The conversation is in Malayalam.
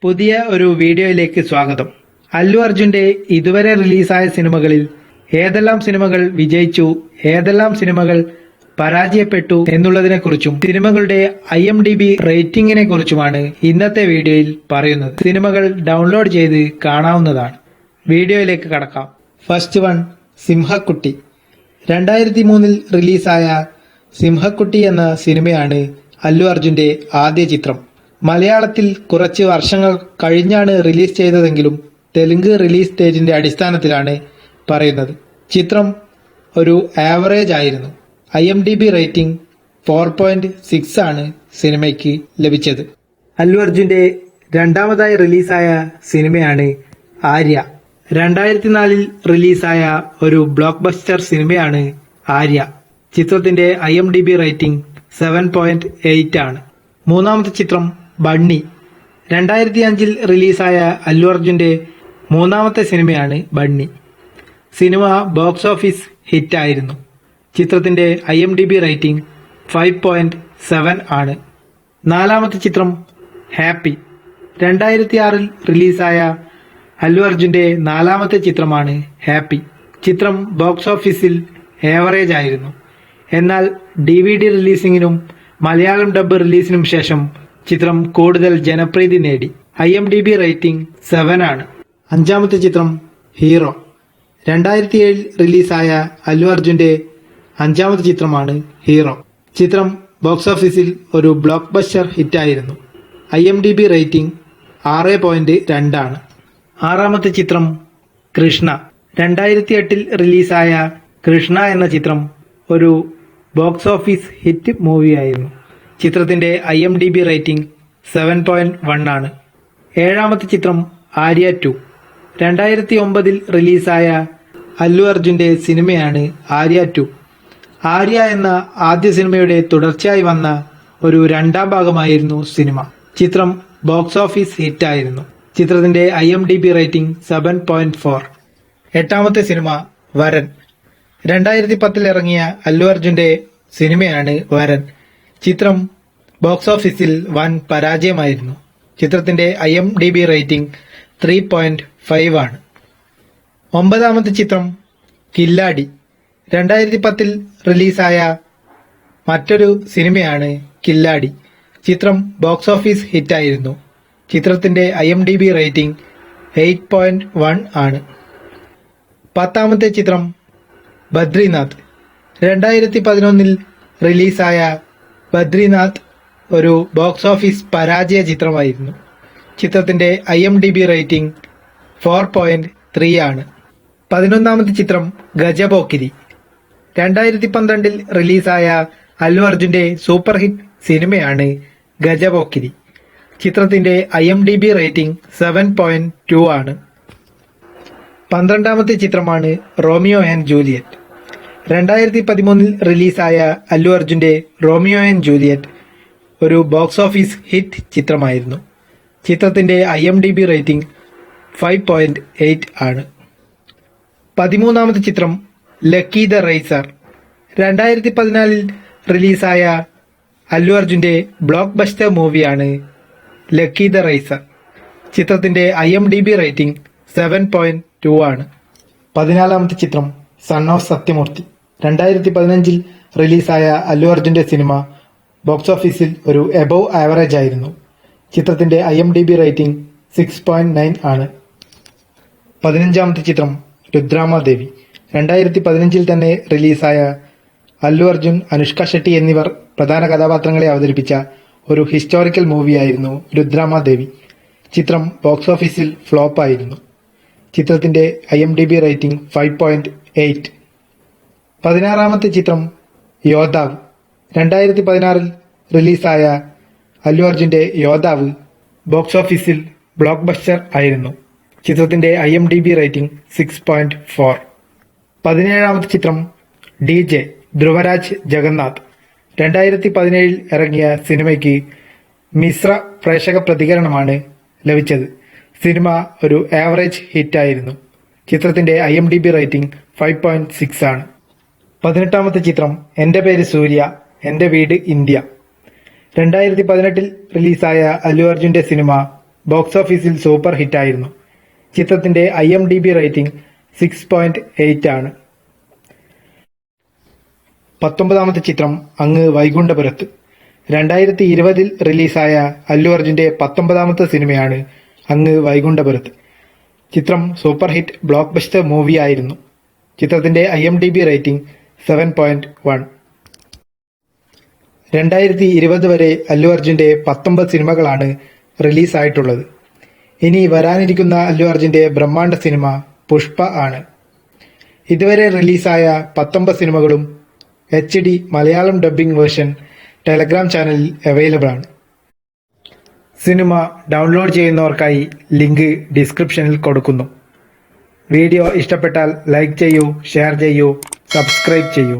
പുതിയ ഒരു വീഡിയോയിലേക്ക് സ്വാഗതം. അല്ലു അർജുന്റെ ഇതുവരെ റിലീസായ സിനിമകളിൽ ഏതെല്ലാം സിനിമകൾ വിജയിച്ചു, ഏതെല്ലാം സിനിമകൾ പരാജയപ്പെട്ടു എന്നുള്ളതിനെക്കുറിച്ചും സിനിമകളുടെ IMDb റേറ്റിംഗിനെ കുറിച്ചുമാണ് ഇന്നത്തെ വീഡിയോയിൽ പറയുന്നത്. സിനിമകൾ ഡൗൺലോഡ് ചെയ്ത് കാണാവുന്നതാണ്. വീഡിയോയിലേക്ക് കടക്കാം. First one, സിംഹക്കുട്ടി. 2003 റിലീസായ സിംഹക്കുട്ടി എന്ന സിനിമയാണ് അല്ലു അർജുന്റെ ആദ്യ ചിത്രം. മലയാളത്തിൽ കുറച്ച് വർഷങ്ങൾ കഴിഞ്ഞാണ് റിലീസ് ചെയ്തതെങ്കിലും തെലുങ്ക് റിലീസ് ഡേറ്റിന്റെ അടിസ്ഥാനത്തിലാണ് പറയുന്നത്. ചിത്രം ഒരു ആവറേജ് ആയിരുന്നു. IMDb റേറ്റിംഗ് 4.6 ആണ് സിനിമയ്ക്ക് ലഭിച്ചത്. അല്ലു അർജുന്റെ രണ്ടാമതായി റിലീസായ സിനിമയാണ് ആര്യ. 2004 റിലീസായ ഒരു ബ്ലോക്ക് ബസ്റ്റർ സിനിമയാണ് ആര്യ. ചിത്രത്തിന്റെ IMDb റേറ്റിംഗ് 7.8 ആണ്. മൂന്നാമത്തെ ചിത്രം ബണ്ണി. 2005 റിലീസായ അല്ലു അർജുന്റെ മൂന്നാമത്തെ സിനിമയാണ് ബണ്ണി. സിനിമ ബോക്സ് ഓഫീസ് ഹിറ്റായിരുന്നു. ചിത്രത്തിന്റെ IMDb റേറ്റിംഗ് 5.7 ആണ്. നാലാമത്തെ ചിത്രം ഹാപ്പി. 2006 റിലീസായ അല്ലു അർജുന്റെ നാലാമത്തെ ചിത്രമാണ് ഹാപ്പി. ചിത്രം ബോക്സ് ഓഫീസിൽ ഏവറേജ് ആയിരുന്നു. എന്നാൽ DVD റിലീസിംഗിനും മലയാളം ഡബ് റിലീസിനും ശേഷം ചിത്രം കൂടുതൽ ജനപ്രീതി നേടി. IMDb റേറ്റിംഗ് 7 ആണ്. അഞ്ചാമത്തെ ചിത്രം ഹീറോ. 2007 റിലീസായ അല്ലു അർജുന്റെ അഞ്ചാമത്തെ ചിത്രമാണ് ഹീറോ. ചിത്രം ബോക്സ് ഓഫീസിൽ ഒരു ബ്ലോക്ക് ബസ്റ്റർ ഹിറ്റായിരുന്നു. IMDb റേറ്റിംഗ് 6.2 ആണ്. ആറാമത്തെ ചിത്രം കൃഷ്ണ. 2008 റിലീസായ കൃഷ്ണ എന്ന ചിത്രം ഒരു ബോക്സ് ഓഫീസ് ഹിറ്റ് മൂവിയായിരുന്നു. ചിത്രത്തിന്റെ IMDb റേറ്റിംഗ് 7.1 ആണ്. ഏഴാമത്തെ ചിത്രം ആര്യ 2. 2009 റിലീസായ അല്ലു അർജുന്റെ സിനിമയാണ് ആര്യ 2. ആര്യ എന്ന ആദ്യ സിനിമയുടെ തുടർച്ചയായി വന്ന ഒരു രണ്ടാം ഭാഗമായിരുന്നു സിനിമ. ചിത്രം ബോക്സ് ഓഫീസ് ഹിറ്റായിരുന്നു. ചിത്രത്തിന്റെ IMDb റേറ്റിംഗ് 7.4. എട്ടാമത്തെ സിനിമ വരൻ. 2010 ഇറങ്ങിയ അല്ലു അർജുന്റെ സിനിമയാണ് വരൻ. ചിത്രം ബോക്സ് ഓഫീസിൽ വൻ പരാജയമായിരുന്നു. ചിത്രത്തിന്റെ IMDb റേറ്റിംഗ് 3.5 ആണ്. ഒമ്പതാമത്തെ ചിത്രം കില്ലാടി. 2010 റിലീസായ മറ്റൊരു സിനിമയാണ് കില്ലാടി. ചിത്രം ബോക്സ് ഓഫീസ് ഹിറ്റായിരുന്നു. ചിത്രത്തിന്റെ IMDb റേറ്റിംഗ് 8.1 ആണ്. പത്താമത്തെ ചിത്രം ബദ്രിനാഥ്. 2011 റിലീസായ ബദ്രിനാഥ് ഒരു ബോക്സ് ഓഫീസ് പരാജയ ചിത്രമായിരുന്നു. ചിത്രത്തിന്റെ IMDb റേറ്റിംഗ് 4.3 ആണ്. 11ാമത്തെ ചിത്രം ഗജപോക്കിരി. 2012 റിലീസായ അല്ലു അർജുന്റെ സൂപ്പർ ഹിറ്റ് സിനിമയാണ് ഗജപോക്കിരി. ചിത്രത്തിന്റെ IMDb റേറ്റിംഗ് 7.2 ആണ്. 12ാമത്തെ ചിത്രമാണ് റോമിയോ ആൻഡ് ജൂലിയറ്റ്. 2013 റിലീസായ അല്ലു അർജുന്റെ റോമിയോ ആൻഡ് ജൂലിയറ്റ് ഒരു ബോക്സ് ഓഫീസ് ഹിറ്റ് ചിത്രമായിരുന്നു. ചിത്രത്തിന്റെ IMDb റേറ്റിംഗ് 5.8 ആണ്. 13ാമത്തെ ചിത്രം ലക്കി ദ റേസർ. 2014 റിലീസായ അല്ലു അർജുന്റെ ബ്ലോക്ക് ബസ്റ്റർ മൂവിയാണ് ലക്കി ദ റേസർ. ചിത്രത്തിന്റെ IMDb റേറ്റിംഗ് 7.2 ആണ്. 14ാമത്തെ ചിത്രം സൺ ഓഫ് സത്യമൂർത്തി. 2015 റിലീസായ അല്ലു അർജുന്റെ സിനിമ ബോക്സ് ഓഫീസിൽ ഒരു എബവ് ആവറേജ് ആയിരുന്നു. ചിത്രത്തിന്റെ IMDb റേറ്റിംഗ് 6.9 ആണ്. 15ാമത്തെ ചിത്രം രുദ്രാമാദേവി. 2015 തന്നെ റിലീസായ അല്ലു അർജുൻ, അനുഷ്ക ഷെട്ടി എന്നിവർ പ്രധാന കഥാപാത്രങ്ങളെ അവതരിപ്പിച്ച ഒരു ഹിസ്റ്റോറിക്കൽ മൂവിയായിരുന്നു രുദ്രാമാദേവി. ചിത്രം ബോക്സ് ഓഫീസിൽ ഫ്ലോപ്പ് ആയിരുന്നു. ചിത്രത്തിന്റെ IMDb റേറ്റിംഗ് 5.8. 16ാമത്തെ ചിത്രം യോദ്ധാവ്. 2016 റിലീസായ അല്ലു അർജുന്റെ യോദ്ധാവ് ബോക്സ് ഓഫീസിൽ ബ്ലോക്ക് ബസ്റ്റർ ആയിരുന്നു. ചിത്രത്തിന്റെ IMDb റേറ്റിംഗ് 6.4. 17ാമത്തെ ചിത്രം DJ ധ്രുവരാജ് ജഗന്നാഥ്. 2017 ഇറങ്ങിയ സിനിമയ്ക്ക് മിശ്ര പ്രേക്ഷക പ്രതികരണമാണ് ലഭിച്ചത്. സിനിമ ഒരു ആവറേജ് ഹിറ്റായിരുന്നു. ചിത്രത്തിന്റെ IMDb റേറ്റിംഗ് 5.6 ആണ്. 18ാമത്തെ ചിത്രം എന്റെ പേര് സൂര്യ, എന്റെ വീട് ഇന്ത്യ. 2018 റിലീസായ അല്ലു അർജുന്റെ സിനിമ ബോക്സ് ഓഫീസിൽ സൂപ്പർ ഹിറ്റായിരുന്നു. ചിത്രത്തിന്റെ IMDb റേറ്റിംഗ് 6.8 ആണ്. 19ാമത്തെ ചിത്രം അങ്ങ് വൈകുണ്ഠപുരത്ത്. 2020 റിലീസായ അല്ലു അർജുന്റെ 19ാമത്തെ സിനിമയാണ് അങ്ങ് വൈകുണ്ഠപുരത്ത്. ചിത്രം super hit block buster movie ആയിരുന്നു. ചിത്രത്തിന്റെ IMDb റേറ്റിംഗ് 7.1. 2020 വരെ അല്ലു അർജുന്റെ 19 സിനിമകളാണ് റിലീസായിട്ടുള്ളത്. ഇനി വരാനിരിക്കുന്ന അല്ലു അർജുന്റെ ബ്രഹ്മാണ്ഡ സിനിമ പുഷ്പ ആണ്. ഇതുവരെ റിലീസായ 19 സിനിമകളും HD Malayalam dubbing version Telegram ചാനലിൽ അവൈലബിൾ ആണ്. സിനിമ ഡൗൺലോഡ് ചെയ്യുന്നവർക്കായി ലിങ്ക് ഡിസ്ക്രിപ്ഷനിൽ കൊടുക്കുന്നു. വീഡിയോ ഇഷ്ടപ്പെട്ടാൽ ലൈക്ക് ചെയ്യൂ, ഷെയർ ചെയ്യൂ, സബ്സ്ക്രൈബ് ചെയ്യൂ.